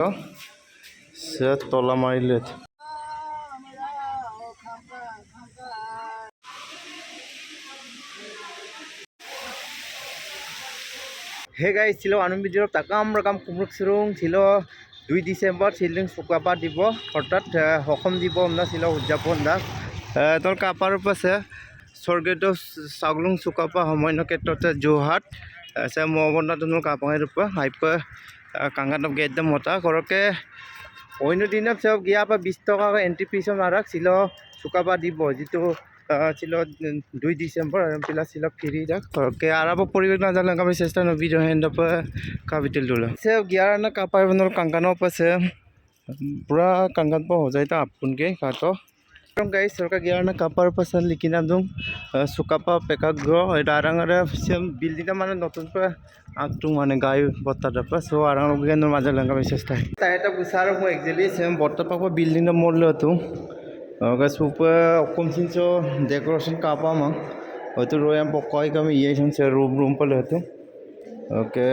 সে তলা মারিলে hey guys ছিল আনন্দ ভিডিঅ তাকাম রাকাম কুমরুক সুরুং ছিল 2 ডিসেম্বর চিলড্রেন চুকাপা দিব অর্থাৎ অসম দিবস আমরা ছিল উদযাপন দা তোর কাপার পাশে স্বর্গীয় চাউলুং চুকাপা সমন্বয় ক্ষেত্রতে যোৰহাট সে মহবন্দা তোর কাপাঙের রূপে হাইপে কাঙ্গানব একদম মতা করকে অন্য দিনে সব গিয়া 20 টাকা এন্ট্রি ফিস মারাক ছিল চুকাপা দিব যেটো ছিল 2 ডিসেম্বর পিলা ছিল ফ্রি দেখ করকে আরব পরিবেশ না জানলে আমি চেষ্টা নবি হেন্ড আপ কাপিটাল দুলো সে গিয়ার না কাপার বনর কাঙ্গানো পাশে পুরা কাঙ্গান পা हो जाए ता अपन के काटो गाइस सरकार गियार ना कापार पासन लिखिना दं चुकापा पेकाग्र এটা আরাঙারে সেম বিল্ডিংটা মানে নতুন করে আগটু মানে গাই বত্তাটা পা সো আরাঙ গেনের মাঝে লঙ্কা চেষ্টা তাই এটা বুসার হো একচুয়ালি সেম বত্তা পাকো বিল্ডিংটা মরলে তো guys super komsin so decoration kapa mang itu royam pokoi kami iya sing se room pala itu oke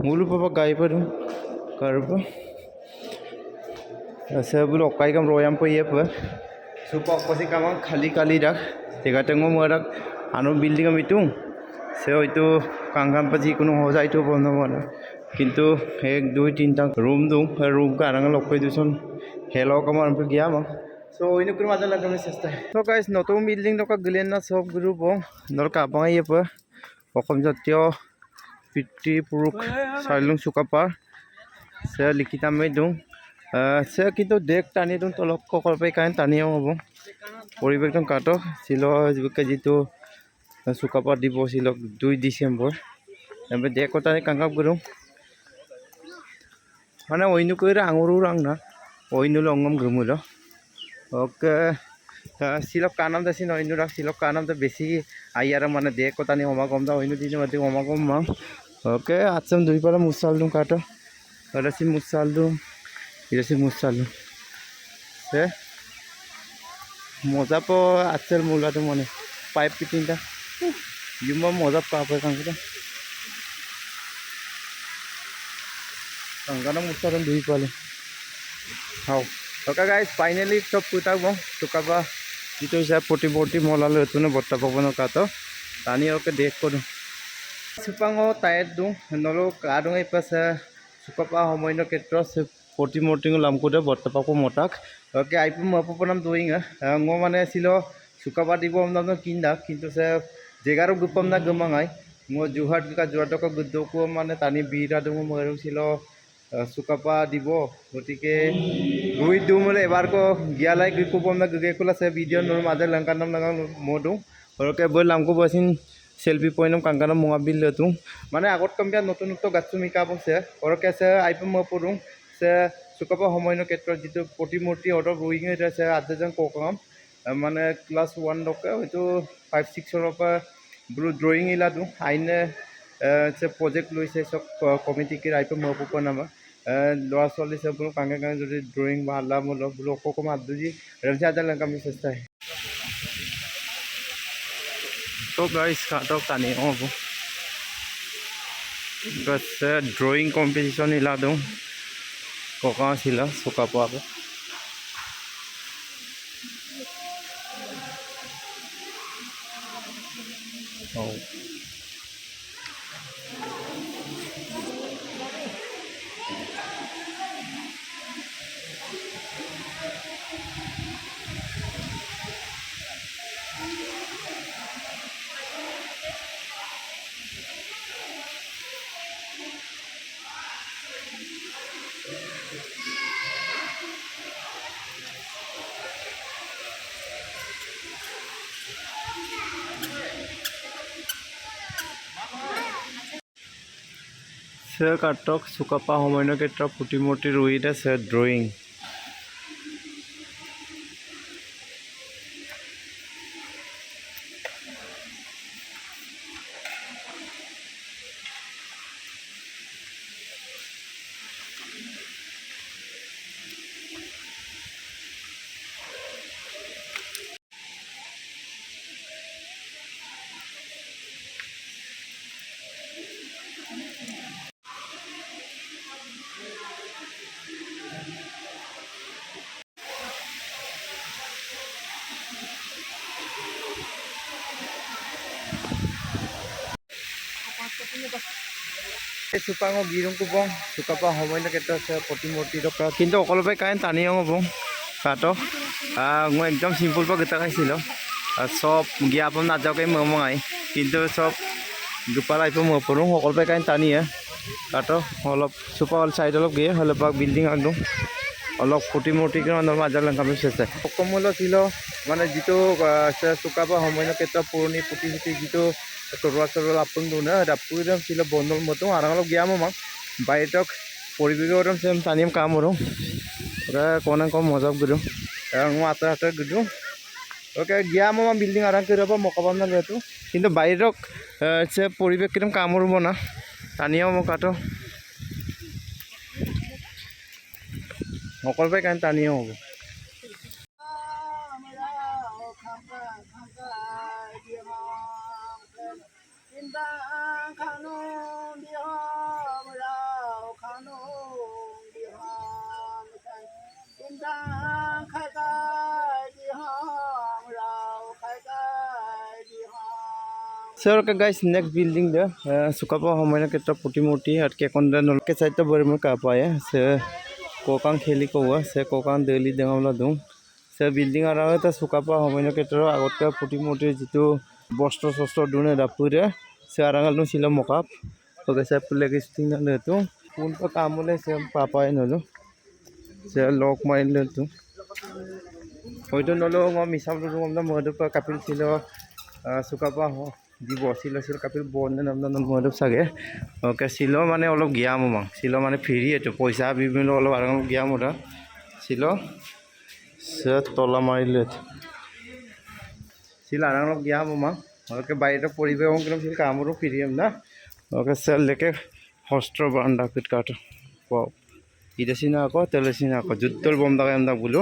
mulu papa gai paru karpa se bulu okai kam royam pa iya pa super kosi kamang khali rak tega tengo morak anu building am itu se itu kangam pa ji kuno ho jai to bono mana কিন্তু 1 2 3 টা room দুং room কা আরাঙ লকই দুছন hello কামার আমপ গিয়া মা So ini kurang aja lagi kami selesai. So guys, notong building doka gelen na sob group bong. Nol kapang iya pa. Okom jatyo piti puruk Sailung Sukapa. Saya likita me dong. Saya kita dek tani dong tolok kokol pe kain tani yang bong. Poribek dong kato silo jika jitu Sukapa dibo silo 2 Desember. Sampai dek kota ni kangkap gurung. Mana oinu kira angururang na. Oinu longam gemulo. Okay सिलक कानाम दा सिन इनु राख सिलक कानाम दा बेसी आइयार माने दे कोतानी होमा कम दा इनु दिनो मते होमा कम मा ओके आचम दुई पाला मुसाल दुम काटो अरसी मुसाल दुम इरसी मुसाल दुम से मजा पो आचल मुला तो माने पाइप फिटिंग दा युमा मजा पापे कांगदा कांगाना मुसाल दुई पाले हाउ ओके गाइस फाइनली सब पुताक बं चुकापा जितो हिसाब प्रतिमूर्ति मलालो एतुने बत्ता पवन कातो तानी ओके देख करू सुपांगो टायर दु नलो कादुं पासे चुकापा समन्वय क्षेत्र से प्रतिमूर्ति लामकुदे बत्ता पाको मताक ओके आइपु मपपनाम दुइंग ngो माने सिलो चुकापा दिबो हमनानो किंदा किंतु से जेगारो गुपम ना गमांगाय ngो जुहाट का जुहाटको गुदको माने तानी बिरा दङ मरु सिलो चुकापा দিব গতিকে রুই দুমলে এবার কো গিয়ালাই গুপম না গুগেকুলা সে ভিডিও নর মাঝে লঙ্কানাম লাগা মদু ওরকে বল আমকো বসিন সেলফি পয়েন্টম কাঙ্গানা মোবাইল লতু মানে আগত কম্পিয়া নতুন নতুন গাছু মিকা বসে ওরকে সে আইপম মপরু সে চুকাপা সমন্বয় ক্ষেত্র যেটো প্ৰতিমূৰ্তি অটো রুইং আছে আজজন কোকাম মানে ক্লাস 1 লকে হয়তো 5 6 ৰ পৰা ব্লু ড্ৰয়িং ইলাদু আইনে से प्रोजेक्ट लैसे सब कमिटी के आइपम मपप नामा लड़ा चली सब बोलो कांगे कांगे जो ड्रॉइंग भाला मोलो बोलो को मात दूजी रंजा आजा लंका में चेष्टा है तो गाइस काटो तानी ओ बस ड्रॉइंग कंपटीशन इला दो कोका सिला चुकापा ओ से काटक चुकापा समन्वय क्षेत्र प्रतिमूर्ति रुईते से drawing Supang girong ko bong sukapa homoy na kita sa poti-moti do ka kinto okol pa kain tani ang bong kato ngo ekdom simple pa kita kaisilo sob giapam na jaw kay mamangay kinto sob gupalay pa mo purong okol pa kain tani kato olop supa all side olop ge holop building agdom অলপ ফুটি মুটি করে আমরা মাজা লঙ্কা মিশাইছে কমলো ছিল মানে যেটো সুকাবা সময় কেটা পুরনি পুটি পুটি যেটো তরুয়া তরুয়া আপন দুনা রাপুরম ছিল বন্ধল মতো আর অলপ গিয়া মামা বাইটক পরিবেশরম সেম তানিম কামরো ওরা কোন কম মজা গুরু এবং আতা আতা গুরু ওকে গিয়া মামা বিল্ডিং আরাম করব মকবান না যেহেতু কিন্তু বাইরক সে পরিবেশ কিরম কামরব না তানিও মকাটো সকল পাই কারণ টানিও হবো Sir, okay guys, next building there. Sukapa homoy kita puti-muti at kaya konda nolke side to bari kapa ya. Se kokang kheli ko wa se kokang deli dengawla dung. Se building ara ta sukapa homoy kita agot ka puti-muti jitu bostro sostro dune dapure. Se arangal nu sila mokap. Okay se pule kisting na letu. Pun pa kamule se papa ya nolo. Se lock main letu. Hoito nolo ngom misam lu ngom na modu pa kapil sila sukapa ho. Di bosilo sil kapil bonne namna modop sage oke silo mane olop gia momang silo mane free eto poisa bibilo olop arang gia moda silo se tola marilet sil arang olop gia momang oke baira poribe ongkram sil kamoro free amna oke sel leke hostro banda kit kato wow idesina ko telesina ko juttol bom daga amda bulu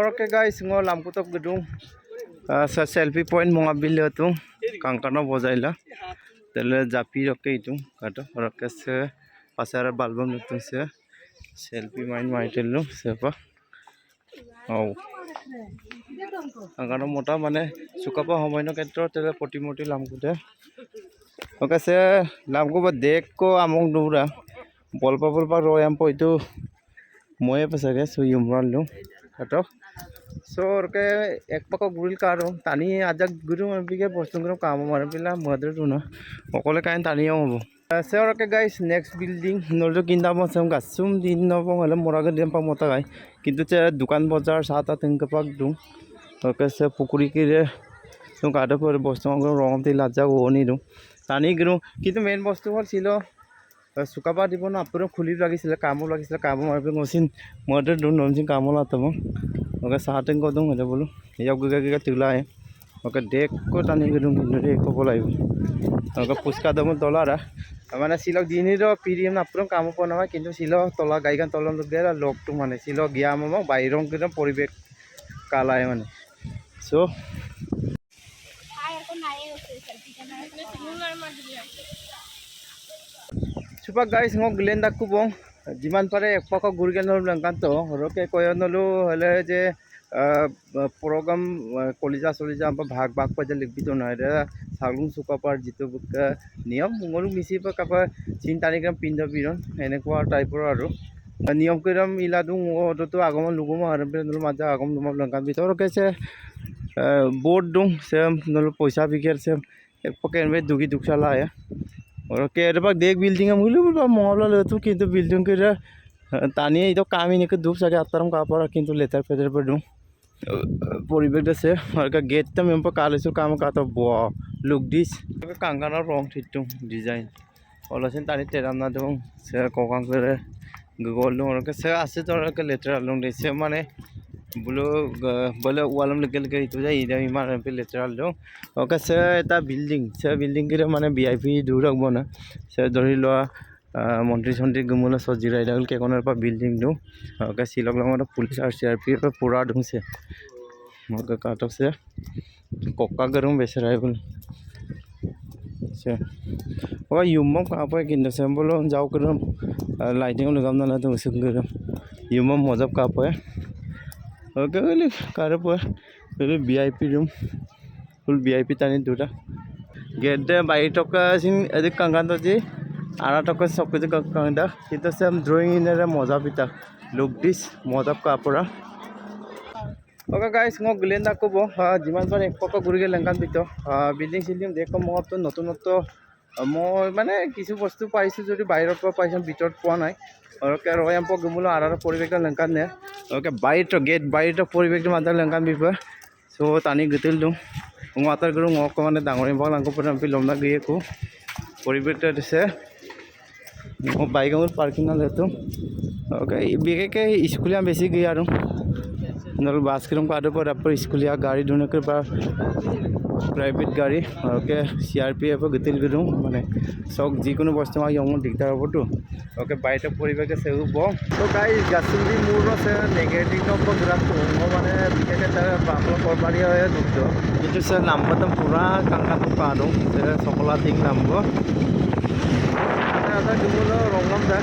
oke guys ngo lamputok gedung sa selfie point monga bile tu kangkano bojaila tele japi roke itu kato roke se pasara balbum itu se selfie main maitelu sepa oh kangkano mota mane sukapa homoy no ketro tele poti moti lamkute oke se lamku ba dek ko among dura bolpa royam po itu moye pasage so yumran lu kato so orke ek pako guril karo tani ajak guru mabige postung karo kamo marapila mother tuna okole kain tani hobo so orke guys next building noldo kinda mo sam gasum din no bong hale moraga dem pa mota gai kintu che dukan bazar sata tengka pak dung oke se pukuri kire so kada pore postung karo rong ti laja oni dung tani guru kintu main postu hol silo sukapa dibo na apuro khuli lagisile kamo marbe ngosin mother dun nomsin kamo latamo oke starting ko dung ada bolu yau gaga tula hai oke dek ko tani gedung hindu ko bolai oke puska damu dolara amana silok dini ro piriam na apron kamu ko na kintu silo tola gaigan tolon dera lok tu mane silo gia mama bairong gedung poribek kalai mane so Supa guys ngok glenda ku bong jiman pare ekpako gurgen nol langkanto roke koyonolu hale je program kolija solija amba bhag pa je likbito na re saglung sukapar jitu buka niyam mungolu misi pa kapa chintani gram pinda biron ene ko type ro aru niyam kiram iladung odo to agam lugum harbe nol maja agam dum langkan bitor ke se board dung se nol poisa biker se ekpake enve dugi duksala ya और के एरबा देख building मुले बुला मोहला लेतु किंतु building के तानी इतो काम ही नहीं के धूप सके आतरम का पर किंतु लेतर फेदर पर दूं परिवेश से और का गेट तम हम पर काले सु काम का तो बो लुक दिस कांगाना रंग थितु डिजाइन और लसन तानी तेराम ना दं से कोकां करे गगोल दं और के से आसे तो के लेटर लंग दे से माने बुलो बोले वालम लगे लगे इतो जाई इदा इमान पे लेटर दं ओके से एटा बिल्डिंग के माने वीआईपी दूर रखबो ना से धरि लो মন্ত্ৰী চন্ত্ৰী গুমলা সজিৰাই দাল কে কোনৰ পা বিল্ডিং দু ওকে সিলক লগৰ পুলিচ আর সিআরপি পে পুরা ঢুংছে মগে কাটকছে কোকা গরম বেসরাই বল সে ও ইউমম কাপে কিনতে সেম্বল যাও করম লাইটিং लगाम ना तो सुन गरम ইউমম মজব কাপে ওকে গলি কারে পে ভিআইপি রুম ফুল ভিআইপি তানি দুটা गेट बाई टका सिन एदि कांगान तो जी আনাটক সব কিছু কাঁদা কিন্তু সে ড্রয়িং ইনের মজা পিতা লুক দিস মজা কাপড়া ওকে গাইস মই গুলেন্দা কব যিমান পাৰে এক পক ঘূৰিকে লেংকান পিত বিল্ডিং চিল্ডিং দেখো মতো নতুনত্ব মই মানে কিছু বস্তু পাইছোঁ যদি বাহিৰৰ পৰা পাইছোঁ ভিতৰত পোৱা নাই ওকে ৰয়াম্প গুমুলো আৰাৰ পৰিৱেশটো লেংকান নে ওকে বাহিৰত গেট বাহিৰত পৰিৱেশটো মাত্ৰ লেংকান বিপা চ' টানি গুটিল দিওঁ মাতাৰ গৰু মোক মানে ডাঙৰ ইম্পক লাংক পৰি লমনা গিয়েকো পৰিৱেশটো দিছে মই বাইক আমার পার্কিং যেহেতু ওকে বিশেষকে স্কুলিয়া বেশি গিয়ে আর নহ'লে বাছ কিরম কাটো পর আপনার স্কুলিয়া গাড়ি ধুনকে বা প্রাইভেট গাড়ি ওকে CRPF গতিল গেলুম মানে চক যিকোনো বস্তু আমার ইয়ং দিগদার হবতো ওকে বাড়িতে পরিবেশে সেও বম তো গাই গাছুলি মোর আছে নেগেটিভ নম্বর গ্রাফটো মানে বিশেষকে তার বাকল করবাড়ি হয়ে ঢুকতো কিন্তু স্যার নাম্বারটা পুরা কাঙ্কাতো পারো সকলা ঠিক number ada dulu ronglam dah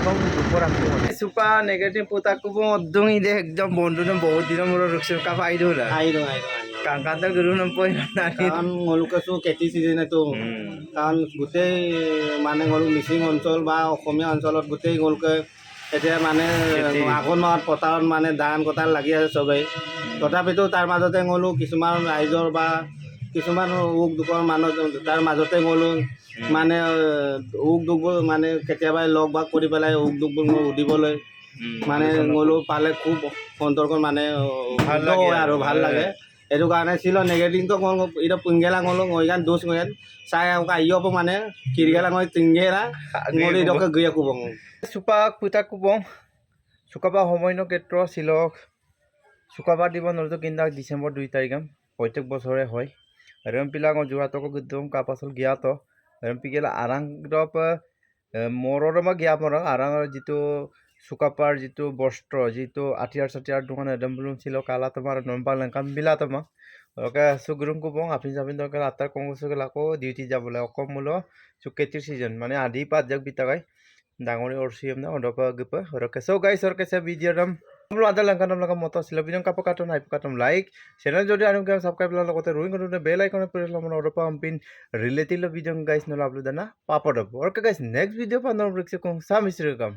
kong super aku suka negatif putaku pun odong ide ekdom bondu na bahut dino muro rukse ka faido la aido kangkata guru nampoi nani kan ngoluka su keti season itu kan gutei mane ngolu missing অঞ্চল বা অসমীয়া অঞ্চলত গutei ngoluka এতিয়া মানে আঘোণ মাহত পথাৰত মানে ধান কটাৰ লাগি আছে সবেই তথাপিতো তাৰ মাজতে ngolu কিছুমান ৰাইজৰ বা কিছুমান উক দুকৰ মানুহ তাৰ মাজতে ngolu মানে উক দুকবোৰ মানে কেতিয়াবাই লগ ভাগ কৰি পেলাই উক দুকবোৰ উদিবলৈ মানে ngolu পালে খুব অন্তৰখন মানে ভাল লাগে আৰু ভাল লাগে এইটো কাৰণে ছিল নেগেটিভটো ngol এটা পুঙ্গেলা ngolu ngoigan dos ngoyan saya ka iyo po মানে kirgala ngoi tingera ngoli doka gya kubong supak puta kubong sukaba সময় ক্ষেত্ৰ সিলক সুকাবা দিব নলতো কিন্দা ডিসেম্বৰ 2 তাৰিখ প্ৰত্যেক বছৰে হয় ৰমপিলাং জুৱাতক গদম কাপাসল গিয়াতো ৰমপিগেলা আৰাং ডপ মৰৰমা গিয়া মৰ আৰাঙৰ যিটো সুকাপাৰ যিটো বস্ত্ৰ যিটো আটিয়াৰ চাটিয়াৰ দোকান এডমবলুম ছিল কালা তোমাৰ নম্বা লংকাম বিলা তোমা ওকে সুগুৰুম কুবং আপিন জাপিন দৰকাৰ আটাৰ কংগ্ৰেছকে লাকো ডিউটি যাবলৈ অকম মূল চুকেটিৰ সিজন মানে আদি পাঁচ জাক বিতাকাই ডাঙৰি অৰচিম না অডপা গপ ৰকে সো গাইস ৰকে ভিডিঅ দম আমরা আদা লঙ্কানম লগা মত ছিল বিজন কাপ কাটন হাইপ কাটম লাইক চ্যানেল যদি আনো গেম সাবস্ক্রাইব লা লগতে রুইং করতে বেল আইকনে প্রেস লমন অডপা আম্পিন রিলেটিভ ভিডিও গাইস নলা আপলোড না পাপড় ওকে গাইস নেক্সট ভিডিও পানর ব্রেক্সে কোন সামিস্ট্রি কাম